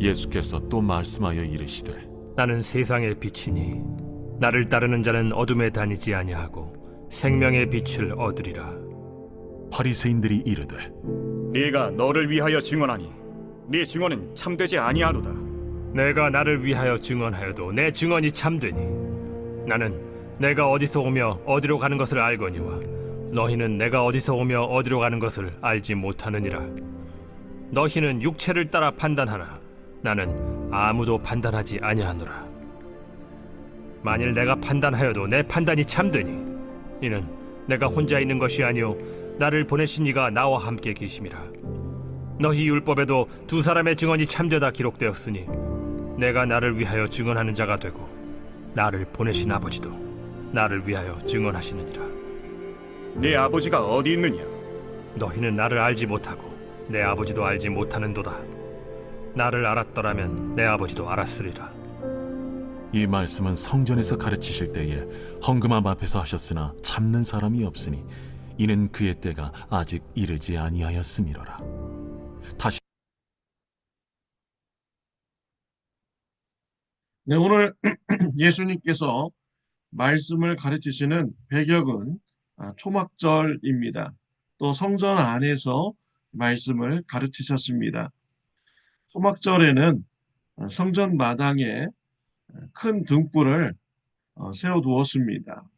예수께서 또 말씀하여 이르시되 나는 세상의 빛이니 나를 따르는 자는 어둠에 다니지 아니하고 생명의 빛을 얻으리라. 바리새인들이 이르되 네가 너를 위하여 증언하니 네 증언은 참되지 아니하로다. 내가 나를 위하여 증언하여도 내 증언이 참되니 나는 내가 어디서 오며 어디로 가는 것을 알거니와 너희는 내가 어디서 오며 어디로 가는 것을 알지 못하느니라. 너희는 육체를 따라 판단하나 나는 아무도 판단하지 아니하노라. 만일 내가 판단하여도 내 판단이 참되니 이는 내가 혼자 있는 것이 아니요 나를 보내신 이가 나와 함께 계심이라. 너희 율법에도 두 사람의 증언이 참되다 기록되었으니 내가 나를 위하여 증언하는 자가 되고 나를 보내신 아버지도 나를 위하여 증언하시느니라. 네 아버지가 어디 있느냐? 너희는 나를 알지 못하고 내 아버지도 알지 못하는도다. 나를 알았더라면 내 아버지도 알았으리라. 이 말씀은 성전에서 가르치실 때에 헌금함 앞에서 하셨으나 참는 사람이 없으니 이는 그의 때가 아직 이르지 아니하였음이로라. 다시 네, 오늘 예수님께서 말씀을 가르치시는 배경은 초막절입니다. 또 성전 안에서 말씀을 가르치셨습니다. 초막절에는 성전 마당에 큰 등불을 세워두었습니다.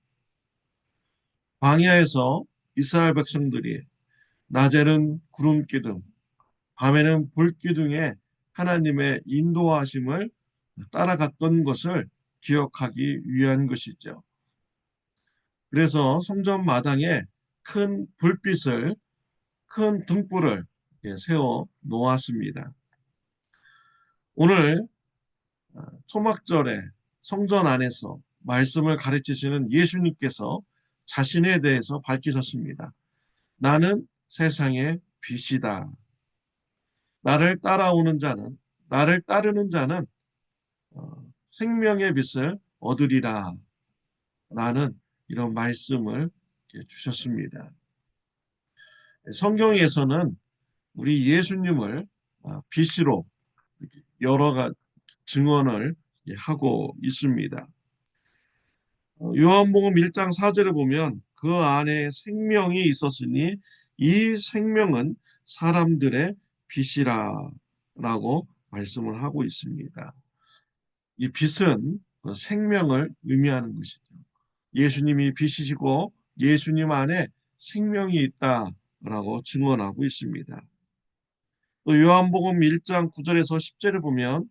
광야에서 이스라엘 백성들이 낮에는 구름 기둥, 밤에는 불 기둥에 하나님의 인도하심을 따라갔던 것을 기억하기 위한 것이죠. 그래서 성전 마당에 큰 불빛을, 큰 등불을 세워 놓았습니다. 오늘 초막절에 성전 안에서 말씀을 가르치시는 예수님께서 자신에 대해서 밝히셨습니다. 나는 세상의 빛이다. 나를 따라오는 자는, 나를 따르는 자는 생명의 빛을 얻으리라 라는 이런 말씀을 주셨습니다. 성경에서는 우리 예수님을 빛으로 여러 가지 증언을 하고 있습니다. 요한복음 1장 4절에 보면 그 안에 생명이 있었으니 이 생명은 사람들의 빛이라 라고 말씀을 하고 있습니다. 이 빛은 생명을 의미하는 것이죠. 예수님이 빛이시고 예수님 안에 생명이 있다라고 증언하고 있습니다. 또 요한복음 1장 9절에서 10절을 보면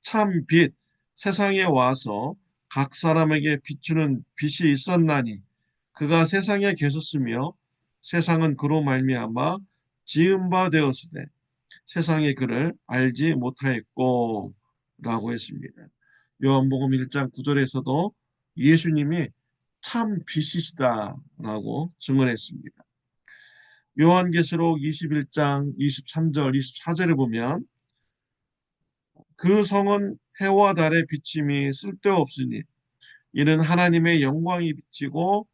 참 빛, 세상에 와서 각 사람에게 비추는 빛이 있었나니 그가 세상에 계셨으며 세상은 그로 말미암아 지은 바 되었으되 세상이 그를 알지 못하였고 라고 했습니다. 요한복음 1장 9절에서도 예수님이 참 빛이시다라고 증언했습니다. 요한계시록 21장 23절 24절에 보면 그 성은 해와 달의 비침이 쓸데없으니 이는 하나님의 영광이 비치고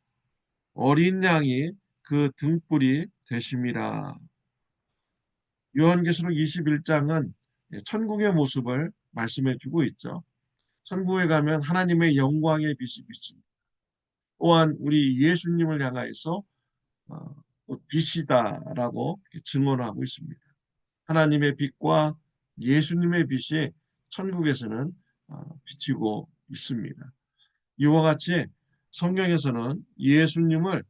어린 양이 그 등불이 되심이라. 요한계시록 21장은 천국의 모습을 말씀해 주고 있죠. 천국에 가면 하나님의 영광의 빛이 비칩니다. 또한 우리 예수님을 향하여서 빛이다라고 증언하고 있습니다. 하나님의 빛과 예수님의 빛이 천국에서는 비치고 있습니다. 이와 같이 성경에서는 예수님을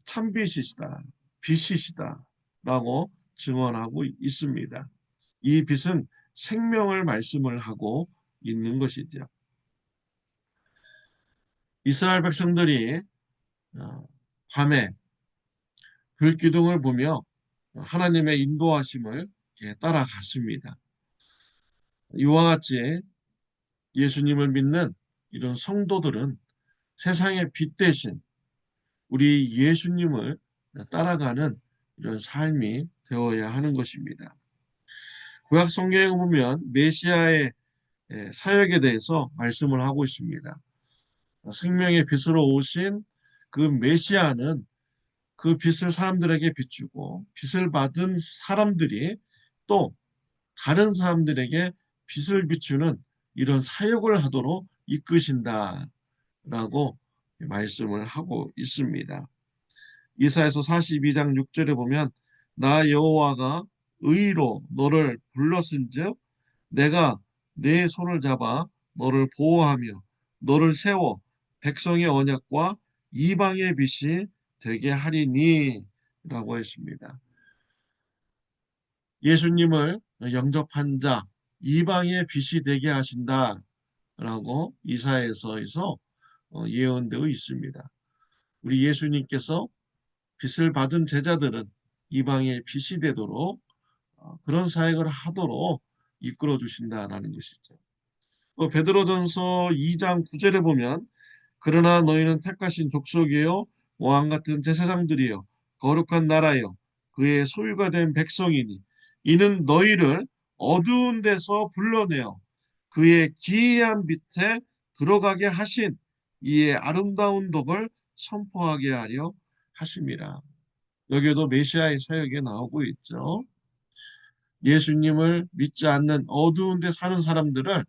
참빛이시다, 빛이시다라고 증언하고 있습니다. 이 빛은 생명을 말씀을 하고 있는 것이죠. 이스라엘 백성들이 밤에 불기둥을 보며 하나님의 인도하심을 따라갔습니다. 이와 같이 예수님을 믿는 이런 성도들은 세상의 빛 대신 우리 예수님을 따라가는 이런 삶이 되어야 하는 것입니다. 구약 성경에 보면 메시아의 사역에 대해서 말씀을 하고 있습니다. 생명의 빛으로 오신 그 메시아는 그 빛을 사람들에게 비추고 빛을 받은 사람들이 또 다른 사람들에게 빛을 비추는 이런 사역을 하도록 이끄신다라고 말씀을 하고 있습니다. 이사야서 42장 6절에 보면 나 여호와가 의로 너를 불렀은즉 내가 내 손을 잡아 너를 보호하며 너를 세워 백성의 언약과 이방의 빛이 되게 하리니 라고 했습니다. 예수님을 영접한 자 이방의 빛이 되게 하신다라고 이사야서에서 예언되어 있습니다. 우리 예수님께서 빛을 받은 제자들은 이방의 빛이 되도록 그런 사역을 하도록 이끌어 주신다라는 것이죠. 베드로전서 2장 9절에 보면 그러나 너희는 택하신 족속이요 왕 같은 제사장들이요 거룩한 나라요 그의 소유가 된 백성이니 이는 너희를 어두운 데서 불러내어 그의 기이한 빛에 들어가게 하신 이의 아름다운 덕을 선포하게 하려 하심이라. 여기에도 메시아의 사역이 나오고 있죠. 예수님을 믿지 않는 어두운 데 사는 사람들을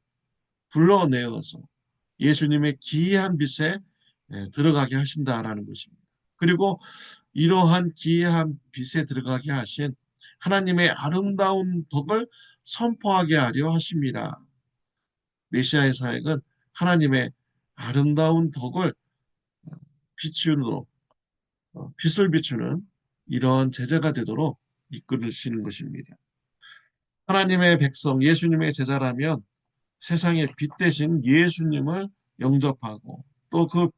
불러내어서 예수님의 기이한 빛에 들어가게 하신다라는 것입니다. 그리고 이러한 기이한 빛에 들어가게 하신 하나님의 아름다운 덕을 선포하게 하려 하십니다. 메시아의 사역은 하나님의 아름다운 덕을 비추도록 빛을 비추는 이런 제자가 되도록 이끌으시는 것입니다. 하나님의 백성, 예수님의 제자라면 세상의 빛 대신 예수님을 영접하고 또 그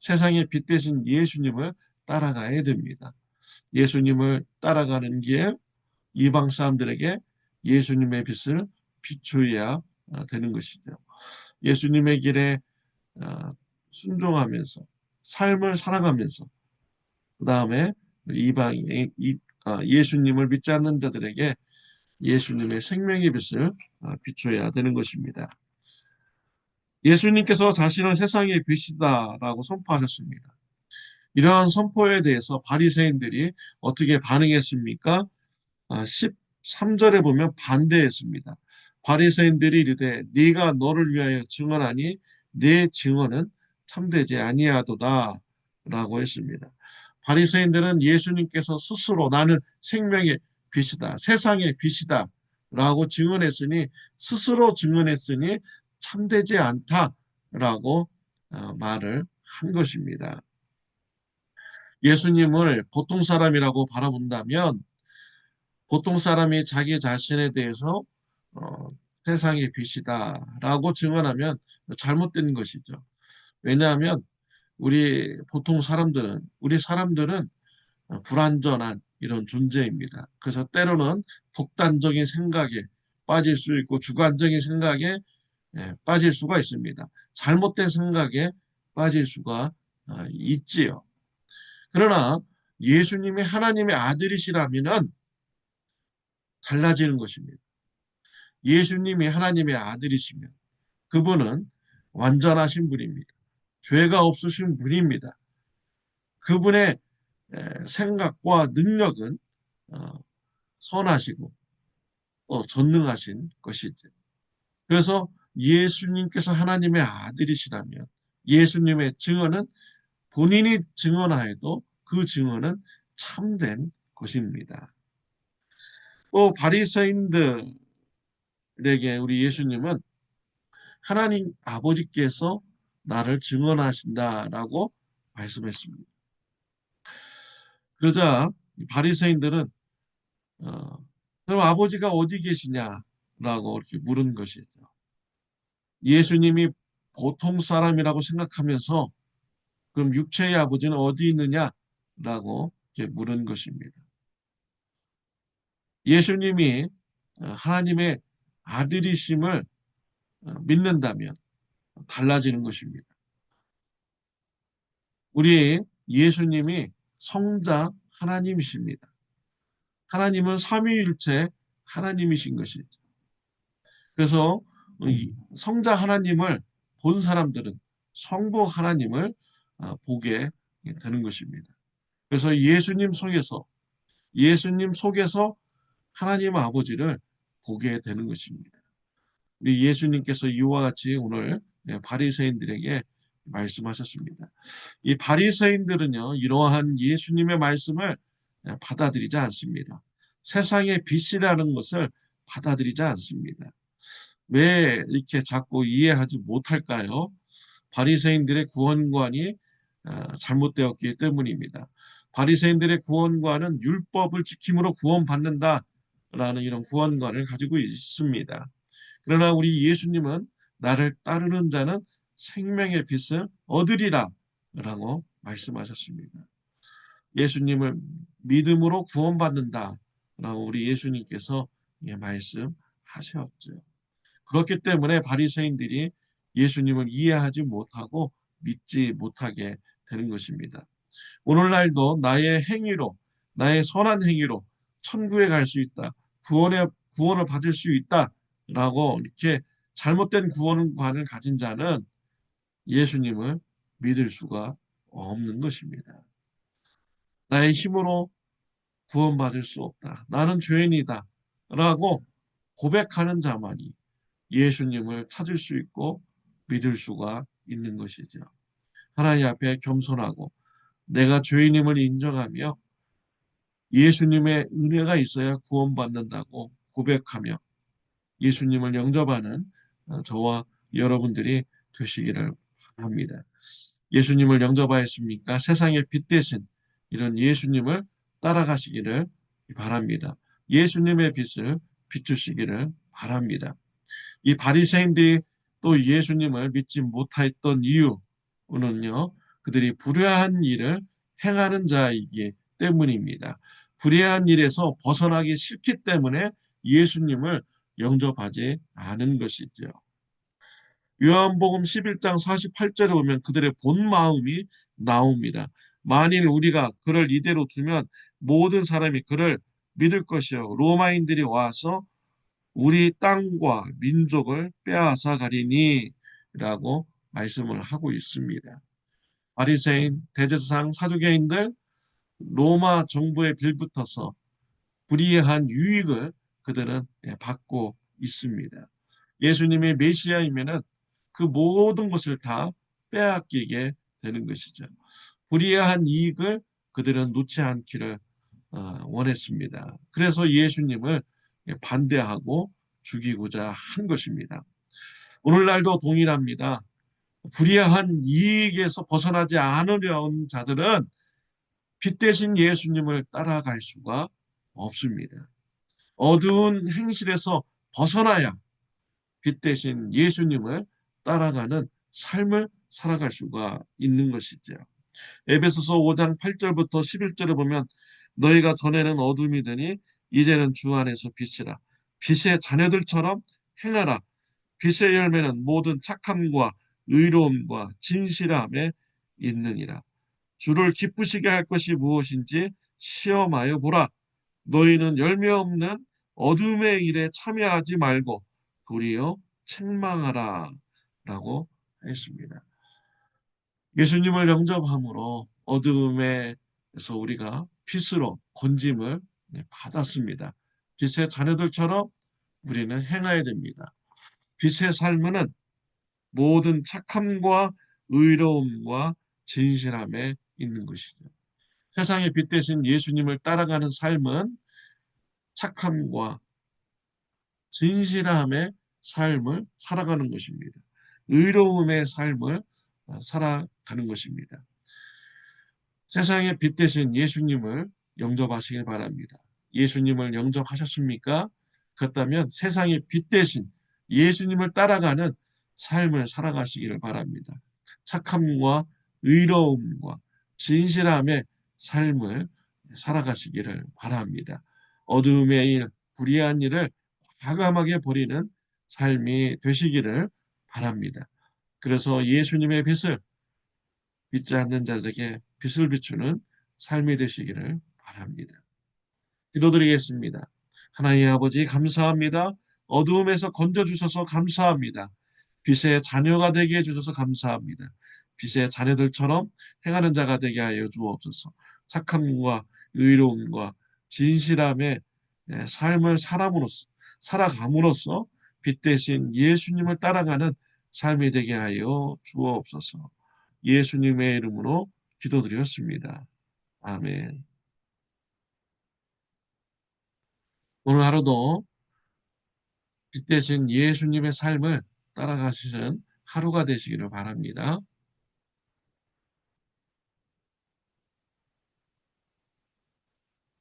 세상의 빛 대신 예수님을 따라가야 됩니다. 예수님을 따라가는 길, 이방 사람들에게 예수님의 빛을 비추어야 되는 것이죠. 예수님의 길에 순종하면서 삶을 살아가면서 그 다음에 예수님을 믿지 않는 자들에게 예수님의 생명의 빛을 비춰야 되는 것입니다. 예수님께서 자신은 세상의 빛이다라고 선포하셨습니다. 이러한 선포에 대해서 바리새인들이 어떻게 반응했습니까? 13절에 보면 반대했습니다. 바리새인들이 이르되 네가 너를 위하여 증언하니 네 증언은 참되지 아니하도다 라고 했습니다. 바리새인들은 예수님께서 스스로 나는 생명의 빛이다, 세상의 빛이다 라고 증언했으니 스스로 증언했으니 참되지 않다라고 말을 한 것입니다. 예수님을 보통 사람이라고 바라본다면 보통 사람이 자기 자신에 대해서 세상의 빛이다라고 증언하면 잘못된 것이죠. 왜냐하면 우리 사람들은 불완전한 이런 존재입니다. 그래서 때로는 독단적인 생각에 빠질 수 있고 주관적인 생각에 빠질 수가 있습니다. 잘못된 생각에 빠질 수가 있지요. 그러나 예수님이 하나님의 아들이시라면 달라지는 것입니다. 예수님이 하나님의 아들이시면 그분은 완전하신 분입니다. 죄가 없으신 분입니다. 그분의 생각과 능력은 선하시고 또 전능하신 것이죠. 그래서 예수님께서 하나님의 아들이시라면 예수님의 증언은 본인이 증언하여도 그 증언은 참된 것입니다. 또 바리새인들에게 우리 예수님은 하나님 아버지께서 나를 증언하신다라고 말씀했습니다. 그러자 바리새인들은 그럼 아버지가 어디 계시냐라고 이렇게 물은 것이죠. 예수님이 보통 사람이라고 생각하면서 그럼 육체의 아버지는 어디 있느냐라고 이렇게 물은 것입니다. 예수님이 하나님의 아들이심을 믿는다면 달라지는 것입니다. 우리 예수님이 성자 하나님이십니다. 하나님은 삼위일체 하나님이신 것이죠. 그래서 성자 하나님을 본 사람들은 성부 하나님을 보게 되는 것입니다. 그래서 예수님 속에서 하나님 아버지를 보게 되는 것입니다. 우리 예수님께서 이와 같이 오늘 바리새인들에게 말씀하셨습니다. 이 바리새인들은요, 이러한 예수님의 말씀을 받아들이지 않습니다. 세상의 빛이라는 것을 받아들이지 않습니다. 왜 이렇게 자꾸 이해하지 못할까요? 바리새인들의 구원관이 잘못되었기 때문입니다. 바리새인들의 구원관은 율법을 지킴으로 구원받는다라는 이런 구원관을 가지고 있습니다. 그러나 우리 예수님은 나를 따르는 자는 생명의 빛을 얻으리라 라고 말씀하셨습니다. 예수님을 믿음으로 구원받는다 라고 우리 예수님께서 말씀하셨죠. 그렇기 때문에 바리새인들이 예수님을 이해하지 못하고 믿지 못하게 되는 것입니다. 오늘날도 나의 행위로, 나의 선한 행위로 천국에 갈 수 있다, 구원을 받을 수 있다라고 이렇게 잘못된 구원관을 가진 자는 예수님을 믿을 수가 없는 것입니다. 나의 힘으로 구원받을 수 없다, 나는 죄인이다 라고 고백하는 자만이 예수님을 찾을 수 있고 믿을 수가 있는 것이죠. 하나님 앞에 겸손하고 내가 죄인임을 인정하며 예수님의 은혜가 있어야 구원받는다고 고백하며 예수님을 영접하는 저와 여러분들이 되시기를 바랍니다. 예수님을 영접하였습니까? 세상의 빛 대신 이런 예수님을 따라가시기를 바랍니다. 예수님의 빛을 비추시기를 바랍니다. 이 바리새인들이 또 예수님을 믿지 못했던 이유는요, 그들이 불의한 일을 행하는 자이기 때문입니다. 불의한 일에서 벗어나기 싫기 때문에 예수님을 영접하지 않은 것이죠. 요한복음 11장 48절에 보면 그들의 본 마음이 나옵니다. 만일 우리가 그를 이대로 두면 모든 사람이 그를 믿을 것이요, 로마인들이 와서 우리 땅과 민족을 빼앗아 가리니 라고 말씀을 하고 있습니다. 바리새인, 대제사장, 사두개인들, 로마 정부에 빌붙어서 불이한 유익을 그들은 받고 있습니다. 예수님이 메시아이면은 그 모든 것을 다 빼앗기게 되는 것이죠. 불이한 이익을 그들은 놓지 않기를 원했습니다. 그래서 예수님을 반대하고 죽이고자 한 것입니다. 오늘날도 동일합니다. 불이한 이익에서 벗어나지 않으려는 자들은 빛 대신 예수님을 따라갈 수가 없습니다. 어두운 행실에서 벗어나야 빛 대신 예수님을 따라가는 삶을 살아갈 수가 있는 것이죠. 에베소서 5장 8절부터 11절에 보면 너희가 전에는 어둠이더니 이제는 주 안에서 빛이라. 빛의 자녀들처럼 행하라. 빛의 열매는 모든 착함과 의로움과 진실함에 있느니라. 주를 기쁘시게 할 것이 무엇인지 시험하여 보라. 너희는 열매 없는 어둠의 일에 참여하지 말고 도리어 책망하라 라고 했습니다. 예수님을 영접함으로 어둠에서 우리가 빛으로 건짐을 받았습니다. 빛의 자녀들처럼 우리는 행해야 됩니다. 빛의 삶은 모든 착함과 의로움과 진실함에 있는 것이죠. 세상의 빛 대신 예수님을 따라가는 삶은 착함과 진실함의 삶을 살아가는 것입니다. 의로움의 삶을 살아가는 것입니다. 세상의 빛 대신 예수님을 영접하시길 바랍니다. 예수님을 영접하셨습니까? 그렇다면 세상의 빛 대신 예수님을 따라가는 삶을 살아가시기를 바랍니다. 착함과 의로움과 진실함의 삶을 살아가시기를 바랍니다. 어두움의 일, 불의한 일을 과감하게 버리는 삶이 되시기를 바랍니다. 그래서 예수님의 빛을 믿지 않는 자들에게 빛을 비추는 삶이 되시기를 바랍니다. 기도드리겠습니다. 하나님 아버지 감사합니다. 어두움에서 건져주셔서 감사합니다. 빛의 자녀가 되게 해주셔서 감사합니다. 빛의 자녀들처럼 행하는 자가 되게 하여 주옵소서. 착함과 의로움과 진실함의 삶을 살아므로써 살아감으로써 빛 대신 예수님을 따라가는 삶이 되게 하여 주옵소서. 예수님의 이름으로 기도드렸습니다. 아멘. 오늘 하루도 빛 대신 예수님의 삶을 따라가시는 하루가 되시기를 바랍니다.